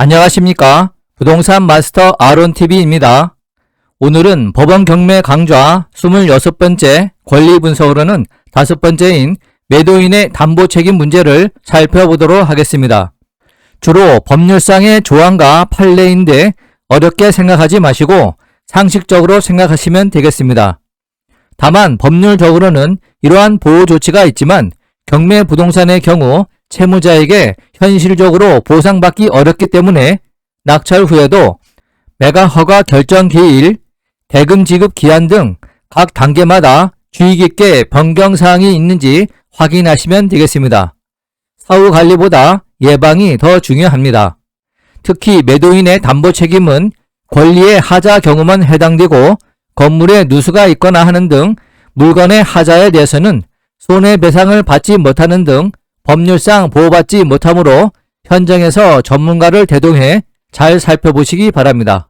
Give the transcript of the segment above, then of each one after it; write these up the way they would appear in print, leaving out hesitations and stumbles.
안녕하십니까. 부동산 마스터 아론TV입니다. 오늘은 법원 경매 강좌 26번째 권리 분석으로는 5번째인 매도인의 담보 책임 문제를 살펴보도록 하겠습니다. 주로 법률상의 조항과 판례인데 어렵게 생각하지 마시고 상식적으로 생각하시면 되겠습니다. 다만 법률적으로는 이러한 보호 조치가 있지만 경매 부동산의 경우 채무자에게 현실적으로 보상받기 어렵기 때문에 낙찰 후에도 매각 허가 결정 기일, 대금 지급 기한 등 각 단계마다 주의 깊게 변경사항이 있는지 확인하시면 되겠습니다. 사후 관리보다 예방이 더 중요합니다. 특히 매도인의 담보 책임은 권리의 하자 경우만 해당되고 건물에 누수가 있거나 하는 등 물건의 하자에 대해서는 손해배상을 받지 못하는 등 법률상 보호받지 못하므로 현장에서 전문가를 대동해 잘 살펴보시기 바랍니다.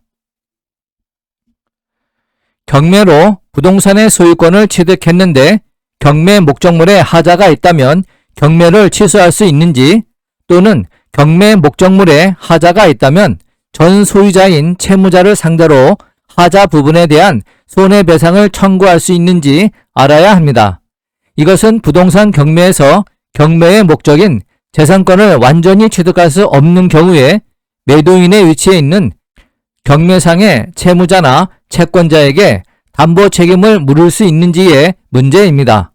경매로 부동산의 소유권을 취득했는데 경매 목적물에 하자가 있다면 경매를 취소할 수 있는지, 또는 경매 목적물에 하자가 있다면 전 소유자인 채무자를 상대로 하자 부분에 대한 손해배상을 청구할 수 있는지 알아야 합니다. 이것은 부동산 경매에서 경매의 목적인 재산권을 완전히 취득할 수 없는 경우에 매도인의 위치에 있는 경매상의 채무자나 채권자에게 담보 책임을 물을 수 있는지의 문제입니다.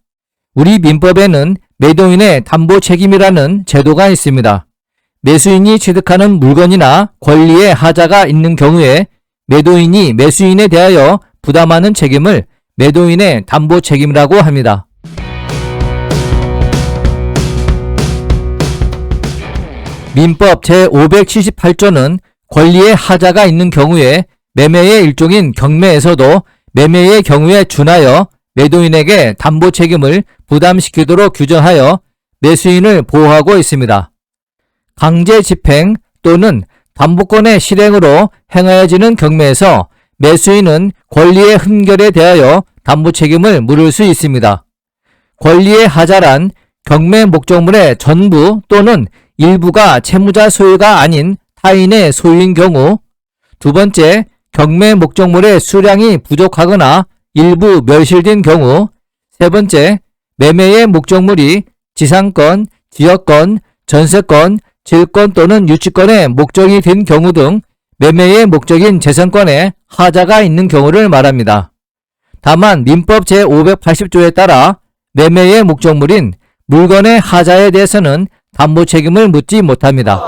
우리 민법에는 매도인의 담보 책임이라는 제도가 있습니다. 매수인이 취득하는 물건이나 권리에 하자가 있는 경우에 매도인이 매수인에 대하여 부담하는 책임을 매도인의 담보 책임이라고 합니다. 민법 제578조는 권리에 하자가 있는 경우에 매매의 일종인 경매에서도 매매의 경우에 준하여 매도인에게 담보 책임을 부담시키도록 규정하여 매수인을 보호하고 있습니다. 강제 집행 또는 담보권의 실행으로 행하여지는 경매에서 매수인은 권리의 흠결에 대하여 담보 책임을 물을 수 있습니다. 권리의 하자란 경매 목적물의 전부 또는 일부가 채무자 소유가 아닌 타인의 소유인 경우, 두 번째, 경매 목적물의 수량이 부족하거나 일부 멸실된 경우, 세 번째, 매매의 목적물이 지상권, 지역권, 전세권, 질권 또는 유치권의 목적이 된 경우 등 매매의 목적인 재산권에 하자가 있는 경우를 말합니다. 다만 민법 제580조에 따라 매매의 목적물인 물건의 하자에 대해서는 담보 책임을 묻지 못합니다.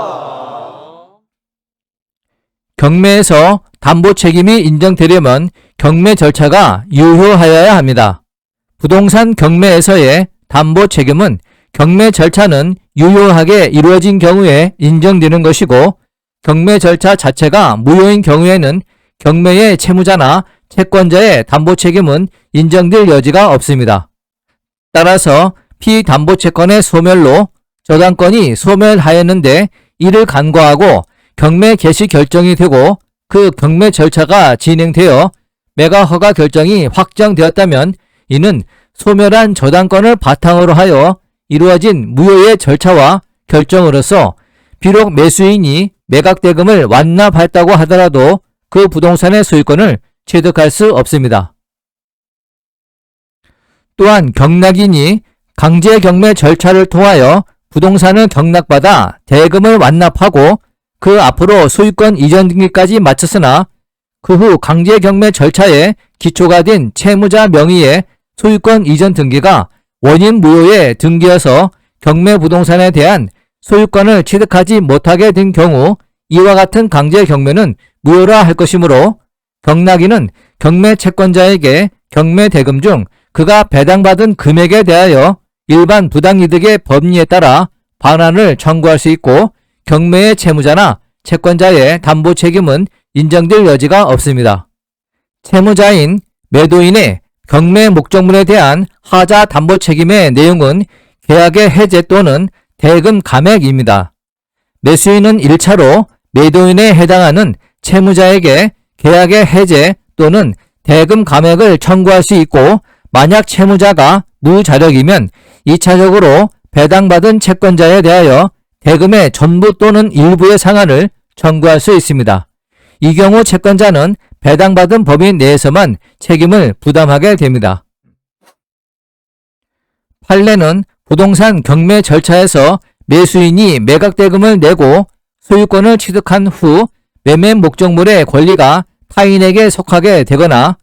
경매에서 담보 책임이 인정되려면 경매 절차가 유효하여야 합니다. 부동산 경매에서의 담보 책임은 경매 절차는 유효하게 이루어진 경우에 인정되는 것이고, 경매 절차 자체가 무효인 경우에는 경매의 채무자나 채권자의 담보 책임은 인정될 여지가 없습니다. 따라서 피담보채권의 소멸로 저당권이 소멸하였는데 이를 간과하고 경매 개시 결정이 되고 그 경매 절차가 진행되어 매각 허가 결정이 확정되었다면 이는 소멸한 저당권을 바탕으로 하여 이루어진 무효의 절차와 결정으로서 비록 매수인이 매각대금을 완납했다고 하더라도 그 부동산의 소유권을 취득할 수 없습니다. 또한 경락인이 강제 경매 절차를 통하여 부동산을 경락받아 대금을 완납하고 그 앞으로 소유권 이전 등기까지 마쳤으나 그 후 강제 경매 절차에 기초가 된 채무자 명의의 소유권 이전 등기가 원인 무효의 등기여서 경매 부동산에 대한 소유권을 취득하지 못하게 된 경우 이와 같은 강제 경매는 무효라 할 것이므로 경락인은 경매 채권자에게 경매 대금 중 그가 배당받은 금액에 대하여 일반 부당이득의 법리에 따라 반환을 청구할 수 있고 경매의 채무자나 채권자의 담보 책임은 인정될 여지가 없습니다. 채무자인 매도인의 경매 목적물에 대한 하자 담보 책임의 내용은 계약의 해제 또는 대금 감액입니다. 매수인은 1차로 매도인에 해당하는 채무자에게 계약의 해제 또는 대금 감액을 청구할 수 있고, 만약 채무자가 무자력이면 2차적으로 배당받은 채권자에 대하여 대금의 전부 또는 일부의 상한을 청구할 수 있습니다. 이 경우 채권자는 배당받은 법인 내에서만 책임을 부담하게 됩니다. 판례는 부동산 경매 절차에서 매수인이 매각대금을 내고 소유권을 취득한 후 매매 목적물의 권리가 타인에게 속하게 되거나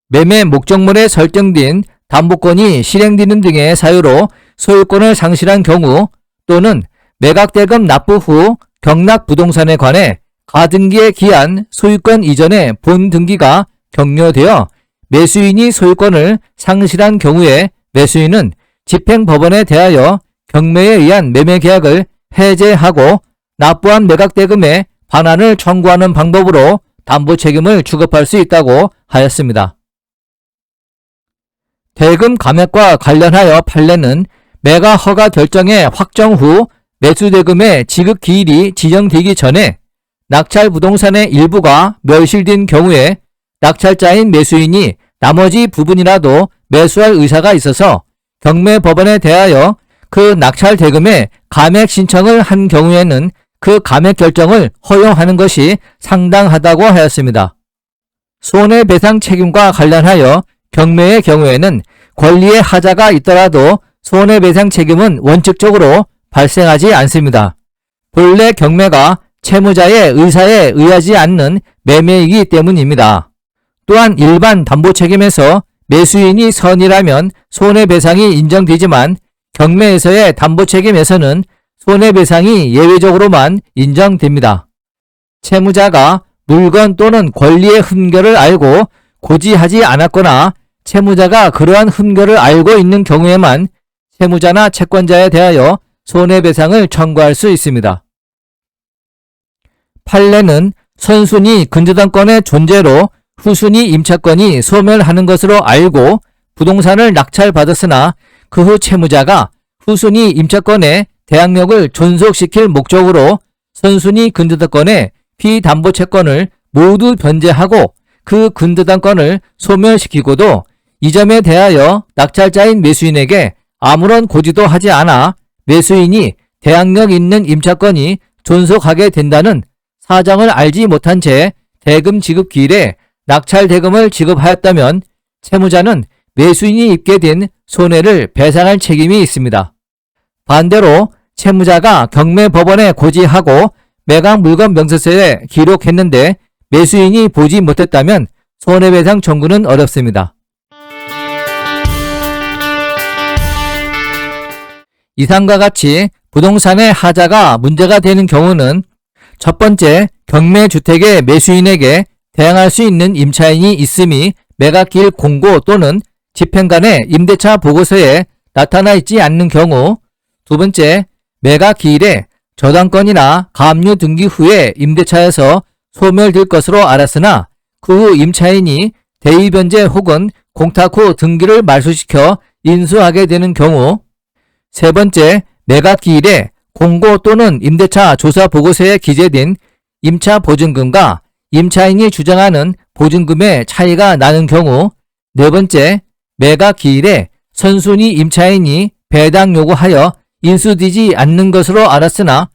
매매 목적물에 설정된 담보권이 실행되는 등의 사유로 소유권을 상실한 경우 또는 매각대금 납부 후 경락부동산에 관해 가등기에 기한 소유권 이전의 본등기가 격려되어 매수인이 소유권을 상실한 경우에 매수인은 집행법원에 대하여 경매에 의한 매매계약을 해제하고 납부한 매각대금의 반환을 청구하는 방법으로 담보책임을 주급할 수 있다고 하였습니다. 대금 감액과 관련하여 판례는 매각 허가 결정의 확정 후 매수대금의 지급 기일이 지정되기 전에 낙찰 부동산의 일부가 멸실된 경우에 낙찰자인 매수인이 나머지 부분이라도 매수할 의사가 있어서 경매법원에 대하여 그 낙찰 대금의 감액 신청을 한 경우에는 그 감액 결정을 허용하는 것이 상당하다고 하였습니다. 손해배상 책임과 관련하여 경매의 경우에는 권리의 하자가 있더라도 손해배상 책임은 원칙적으로 발생하지 않습니다. 본래 경매가 채무자의 의사에 의하지 않는 매매이기 때문입니다. 또한 일반 담보책임에서 매수인이 선이라면 손해배상이 인정되지만 경매에서의 담보책임에서는 손해배상이 예외적으로만 인정됩니다. 채무자가 물건 또는 권리의 흠결을 알고 고지하지 않았거나 채무자가 그러한 흠결을 알고 있는 경우에만 채무자나 채권자에 대하여 손해배상을 청구할 수 있습니다. 판례는 선순위 근저당권의 존재로 후순위 임차권이 소멸하는 것으로 알고 부동산을 낙찰받았으나 그 후 채무자가 후순위 임차권의 대항력을 존속시킬 목적으로 선순위 근저당권의 피담보채권을 모두 변제하고 그 근저당권을 소멸시키고도 이 점에 대하여 낙찰자인 매수인에게 아무런 고지도 하지 않아 매수인이 대항력 있는 임차권이 존속하게 된다는 사정을 알지 못한 채 대금 지급 기일에 낙찰 대금을 지급하였다면 채무자는 매수인이 입게 된 손해를 배상할 책임이 있습니다. 반대로 채무자가 경매법원에 고지하고 매각 물건 명세서에 기록했는데 매수인이 보지 못했다면 손해배상 청구는 어렵습니다. 이상과 같이 부동산의 하자가 문제가 되는 경우는 첫 번째, 경매주택의 매수인에게 대항할 수 있는 임차인이 있음이 매각기일 공고 또는 집행관의 임대차 보고서에 나타나 있지 않는 경우, 두 번째, 매각기일에 저당권이나 가압류 등기 후에 임대차에서 소멸될 것으로 알았으나 그 후 임차인이 대의변제 혹은 공탁 후 등기를 말소시켜 인수하게 되는 경우, 세 번째, 매각기일에 공고 또는 임대차 조사 보고서에 기재된 임차 보증금과 임차인이 주장하는 보증금의 차이가 나는 경우, 네 번째, 매각기일에 선순위 임차인이 배당 요구하여 인수되지 않는 것으로 알았으나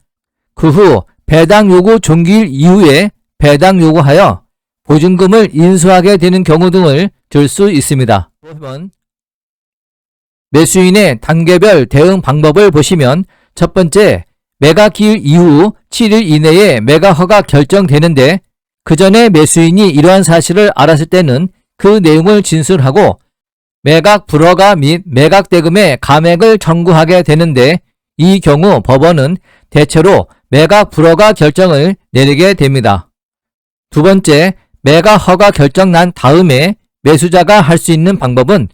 그 후 배당 요구 종기일 이후에 배당 요구하여 보증금을 인수하게 되는 경우 등을 들 수 있습니다. 매수인의 단계별 대응 방법을 보시면 첫 번째, 매각기일 이후 7일 이내에 매각허가 결정되는데 그 전에 매수인이 이러한 사실을 알았을 때는 그 내용을 진술하고 매각 불허가 및 매각대금의 감액을 청구하게 되는데 이 경우 법원은 대체로 매각 불허가 결정을 내리게 됩니다. 두 번째, 매각 허가 결정 난 다음에 매수자가 할 수 있는 방법은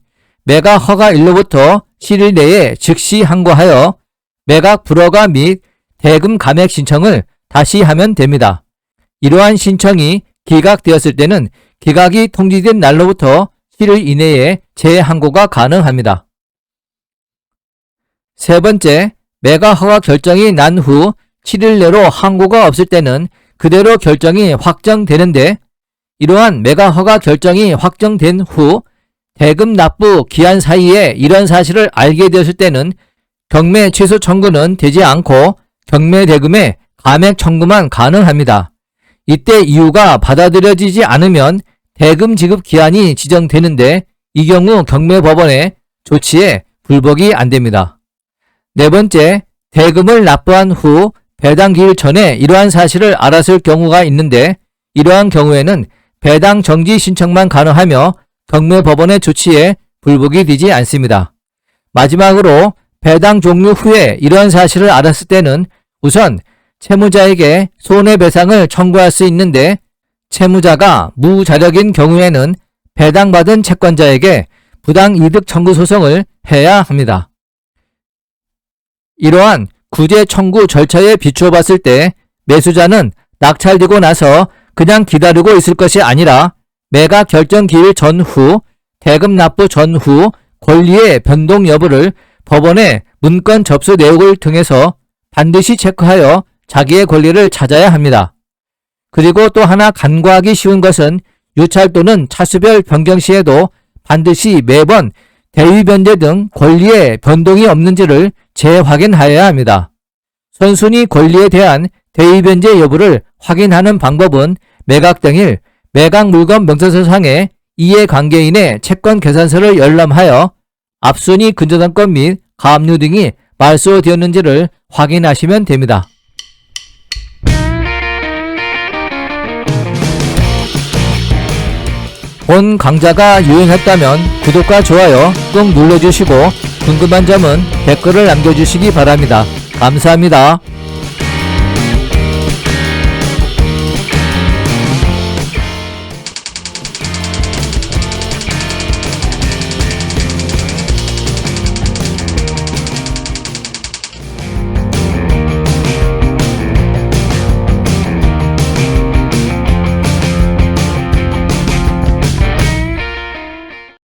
매각 허가일로부터 7일 내에 즉시 항고하여 매각 불허가 및 대금 감액 신청을 다시 하면 됩니다. 이러한 신청이 기각되었을 때는 기각이 통지된 날로부터 7일 이내에 재항고가 가능합니다. 세 번째, 매각 허가 결정이 난 후 7일 내로 항고가 없을 때는 그대로 결정이 확정되는데 이러한 매각 허가 결정이 확정된 후 대금 납부 기한 사이에 이런 사실을 알게 되었을 때는 경매 취소 청구는 되지 않고 경매 대금의 감액 청구만 가능합니다. 이때 이유가 받아들여지지 않으면 대금 지급 기한이 지정되는데 이 경우 경매법원의 조치에 불복이 안됩니다. 네 번째, 대금을 납부한 후 배당 기일 전에 이러한 사실을 알았을 경우가 있는데 이러한 경우에는 배당 정지 신청만 가능하며 경매법원의 조치에 불복이 되지 않습니다. 마지막으로 배당 종료 후에 이러한 사실을 알았을 때는 우선 채무자에게 손해배상을 청구할 수 있는데 채무자가 무자력인 경우에는 배당받은 채권자에게 부당이득 청구 소송을 해야 합니다. 이러한 구제 청구 절차에 비추어 봤을 때 매수자는 낙찰되고 나서 그냥 기다리고 있을 것이 아니라 매각 결정 기일 전후, 대금 납부 전후 권리의 변동 여부를 법원에 문건 접수 내역을 통해서 반드시 체크하여 자기의 권리를 찾아야 합니다. 그리고 또 하나 간과하기 쉬운 것은 유찰 또는 차수별 변경 시에도 반드시 매번 대위 변제 등 권리의 변동이 없는지를 재확인하여야 합니다. 선순위 권리에 대한 대위 변제 여부를 확인하는 방법은 매각 당일 매각 물건 명세서상에 이해관계인의 채권 계산서를 열람하여 앞순위 근저당권 및 가압류 등이 말소되었는지를 확인하시면 됩니다. 본 강좌가 유용했다면 구독과 좋아요 꾹 눌러주시고 궁금한 점은 댓글을 남겨주시기 바랍니다. 감사합니다.